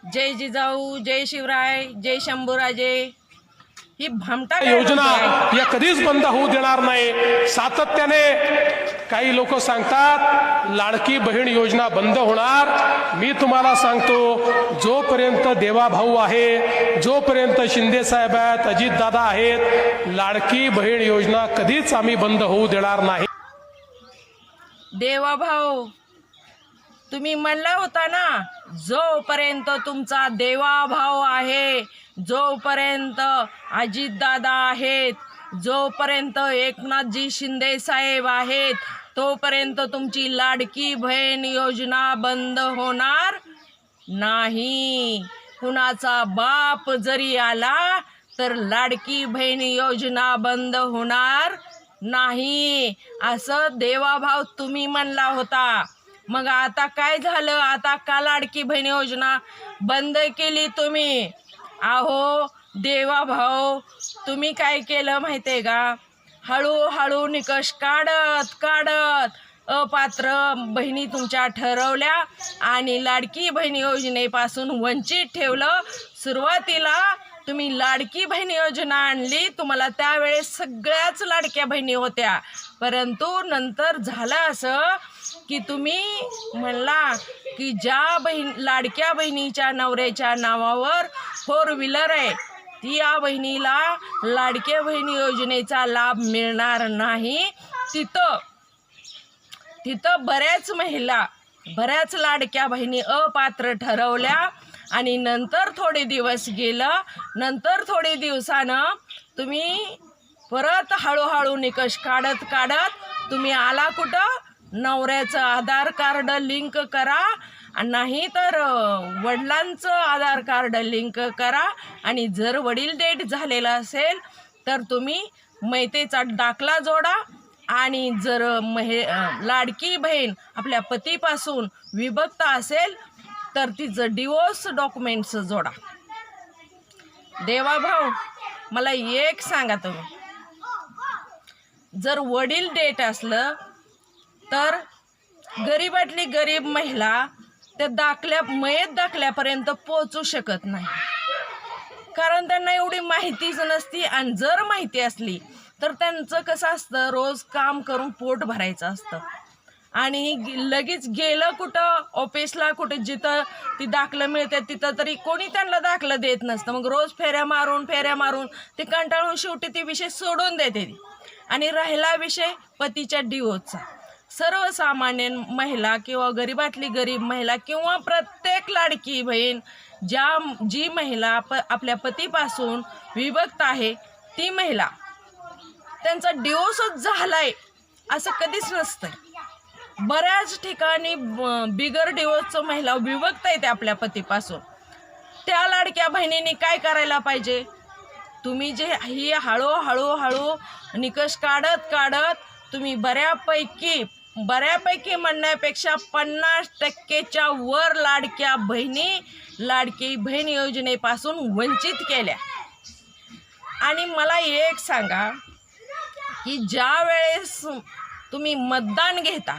जय जिजाऊ, जय शिवराय, जय शंभूराजे ही भामटा योजना या कधीच बंद होऊ देणार नाही। सातत्याने काही लोक सांगतात लाडकी बहीण योजना बंद होणार। मी तुम्हाला सांगतो जोपर्यंत देवाभाऊ आहे, जोपर्यंत शिंदे साहेब आहेत, अजित दादा आहेत, लाडकी बहीण योजना कधीच आम्ही बंद होऊ देणार नाही। देवाभाऊ तुम्ही म्हणला होता ना, जोपर्यंत तुमचा देवाभाव आहे, जोपर्यंत अजितदादा आहेत, जोपर्यंत एकनाथजी शिंदे साहेब आहेत, तोपर्यंत तुमची लाडकी बहीण योजना बंद होणार नाही। कुणाचा बाप जरी आला तर लाडकी बहीण योजना बंद होणार नाही, असं देवाभाव तुम्ही म्हणला होता। मग आता काय झालं? आता का लाडकी बहीण योजना बंद केली तुम्ही? अहो देवाभाऊ, तुम्ही काय केलं माहिती आहे का? हळूहळू निकष काढत काढत अपात्र बहिणी तुमच्या ठरवल्या आणि लाडकी बहीण योजनेपासून वंचित ठेवलं। सुरुवातीला तुम्ही लाडकी बहीण योजना आणली, तुम्हाला त्यावेळेस सगळ्याच लाडक्या बहिणी होत्या, परंतु नंतर झालं असं की तुम्ही म्हणला की ज्या लाडक्या बहिणीच्या नवऱ्याच्या नावावर 4 व्हीलर आहे, ती या बहिणीला लाडक्या बहिणी योजनेचा लाभ मिळणार नाही। तिथं बऱ्याच लाडक्या बहिणी अपात्र ठरवल्या आणि नंतर थोडे दिवस गेलं, नंतर थोडे दिवसानं तुम्ही परत हळूहळू निकष काढत तुम्ही आला कुठं? नवऱ्याचं आधार कार्ड लिंक करा, नाही तर वडिलांचं आधार कार्ड लिंक करा, आणि जर वडील डेट झालेला असेल तर तुम्ही मैतेचा दाखला जोडा, आणि जर लाडकी बहीण आपल्या पतीपासून विभक्त असेल तर तिचं डिवोर्स डॉक्युमेंट्स जोडा। देवाभाऊ मला एक सांगा, तुम्ही जर वडील डेट असलं तर गरीबातली गरीब महिला त्या मयत दाखल्यापर्यंत पोहोचू शकत नाही, कारण त्यांना एवढी माहितीच नसती, आणि जर माहिती असली तर त्यांचं कसं असतं, रोज काम करून पोट भरायचं असतं, आणि लगेच गेलं कुठं ऑफिसला, कुठं जिथं ती दाखलं मिळते तिथं तरी कोणी त्यांना दाखलं देत नसतं। मग रोज फेऱ्या मारून ते कंटाळून शेवटी ती विषय सोडून देते ती, आणि राहिला विषय पतीच्या डिवोर्सचा। सर्वसामान्य महिला किंवा गरीबातली गरीब महिला किंवा प्रत्येक लाडकी बहीण जी महिला आपल्या पतीपासून विभक्त आहे, ती महिला त्यांचा डिवोर्सच झालाय असं कधीच नसतं। बऱ्याच ठिकाणी बिगर डिवोर्सचं महिला विभक्त आहेत आपल्या पतीपासून। त्या लाडक्या बहिणींनी काय करायला पाहिजे? तुम्ही जे ही हळूहळू निकष काढत तुम्ही बऱ्यापैकी म्हणण्यापेक्षा 50% वर लाडक्या बहिणी लाडकी बहीण योजनेपासून वंचित केल्या। आणि मला एक सांगा की ज्या वेळेस तुम्ही मतदान घेता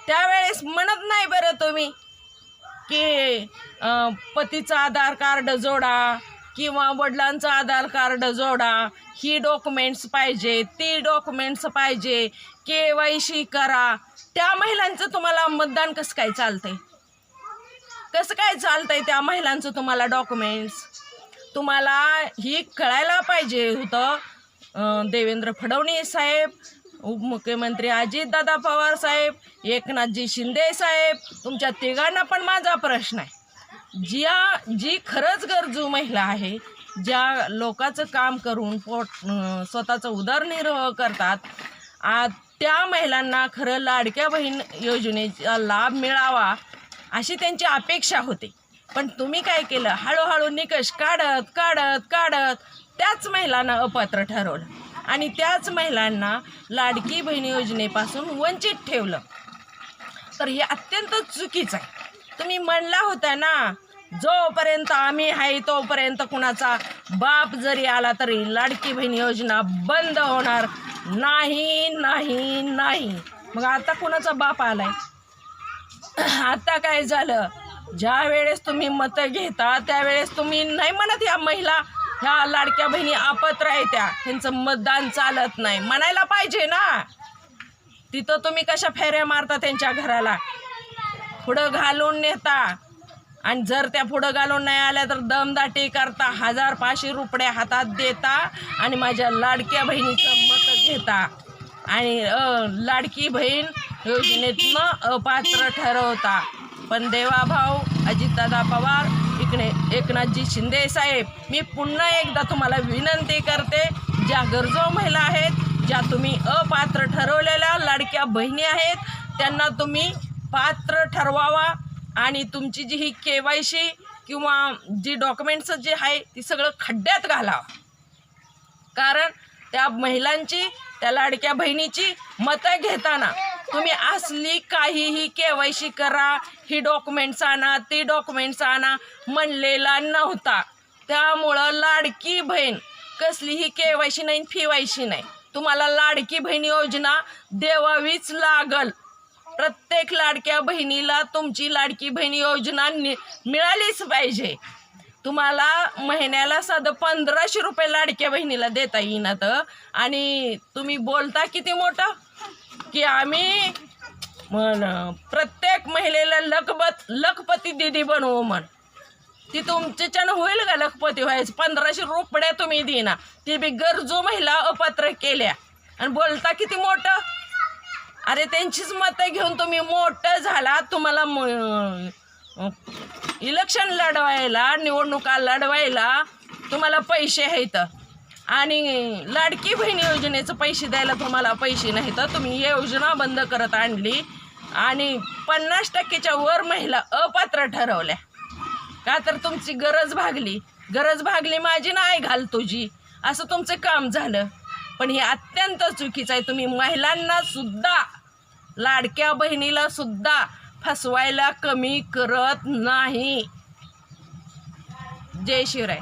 त्यावेळेस म्हणत नाही बरं तुम्ही की पतीचं आधार कार्ड जोडा किंवा वडिलांचं आधार कार्ड जोडा, ही डॉक्युमेंट्स पाहिजे, ती डॉक्युमेंट्स पाहिजे, KYC करा। त्या महिलांचं तुम्हाला मतदान कसं काय चालतंय? त्या महिलांचं तुम्हाला डॉक्युमेंट्स? तुम्हाला ही कळायला पाहिजे होतं। देवेंद्र फडणवीस साहेब, उपमुख्यमंत्री अजितदादा पवार साहेब, एकनाथजी शिंदे साहेब, तुमच्या तिघांना पण माझा प्रश्न आहे, जी खरंच गरजू महिला आहे, ज्या लोकांचं काम करून स्वतःचा उदरनिर्वाह करतात, त्या महिलांना खरं लाडक्या बहीण योजनेचा लाभ मिळावा अशी त्यांची अपेक्षा होती। पण तुम्ही काय केलं? हळूहळू निकष काढत त्याच महिलांना अपात्र ठरवलं आणि त्याच महिलांना लाडकी बहीण योजनेपासून वंचित ठेवलं। तर हे अत्यंत चुकीचं आहे। तुम्ही म्हणला होता ना, जोपर्यंत आम्ही आहे तोपर्यंत कुणाचा बाप जरी आला तरी लाडकी बहीण योजना बंद होणार नाही। मग आता कुणाचा बाप आलाय? आता काय झालं? ज्या वेळेस तुम्ही मतं घेता त्यावेळेस तुम्ही नाही म्हणत ह्या महिला ह्या लाडक्या बहिणी अपात्र आहे त्या ह्यांचं मतदान चालत नाही म्हणायला पाहिजे ना. तिथं तुम्ही कशा फेऱ्या मारता त्यांच्या घराला, पुढं घालून नेता आणि जर त्या पुढं घालून नाही आल्या तर दमदाटी करता, 1000-500 रुपये हातात देता आणि माझ्या लाडक्या बहिणीचं मत घेता आणि लाडकी बहीण योजनेतनं अपात्र ठरवता. पण देवाभाऊ अजितदादा पवार इकडे एकनाथजी शिंदे साहेब, मी पुन्हा एकदा तुम्हाला विनंती करते, ज्या गरजू महिला आहेत, ज्या तुम्ही अपात्र ठरवलेल्या लाडक्या बहिणी आहेत, त्यांना तुम्ही पात्र ठरवावा आणि तुमची जी ही KYC किंवा जी डॉक्युमेंट्स जे आहे ती सगळं खड्ड्यात घालावं. कारण त्या महिलांची, त्या लाडक्या बहिणीची मतं घेताना तुम्ही असली काहीही KYC करा, ही डॉक्युमेंट्स आणा, ती डॉक्युमेंट्स आणा म्हणलेला नव्हता. त्यामुळं लाडकी बहीण कसलीही KYC नाही, FYC नाही. तुम्हाला लाडकी बहीण योजना द्यावीच लागल. प्रत्येक लाडक्या बहिणीला तुमची लाडकी बहीण योजना मिळालीच पाहिजे. तुम्हाला महिन्याला साधं 1500 रुपये लाडक्या बहिणीला देता येईना तर, आणि तुम्ही बोलता किती मोठं की आम्ही प्रत्येक महिलेला लखपती दिदी बनवू म्हण. ती तुमच्याच्यानं होईल का लखपती व्हायचं? 1500 रुपये तुम्ही देना, ती बी गरजू महिला अपात्र केल्या आणि बोलता किती मोठं. अरे त्यांचीच मतं घेऊन तुम्ही मोठं झाला. तुम्हाला इलेक्शन लढवायला, निवडणुका लढवायला तुम्हाला पैसे आहेत आणि लाडकी बहीण योजनेचं पैसे द्यायला तुम्हाला पैसे नाही तर तुम्ही योजना बंद करत आणली आणि 50%च्या वर महिला अपात्र ठरवल्या. का तर तुमची गरज भागली माझी नाही घाल तुझी, असं तुमचं काम झालं. पण हे अत्यंत चुकीचं आहे. तुम्ही महिलांना सुद्धा, लाडक्या बहिणीला सुद्धा फसवायला कमी करत नाही. जय शिवराय.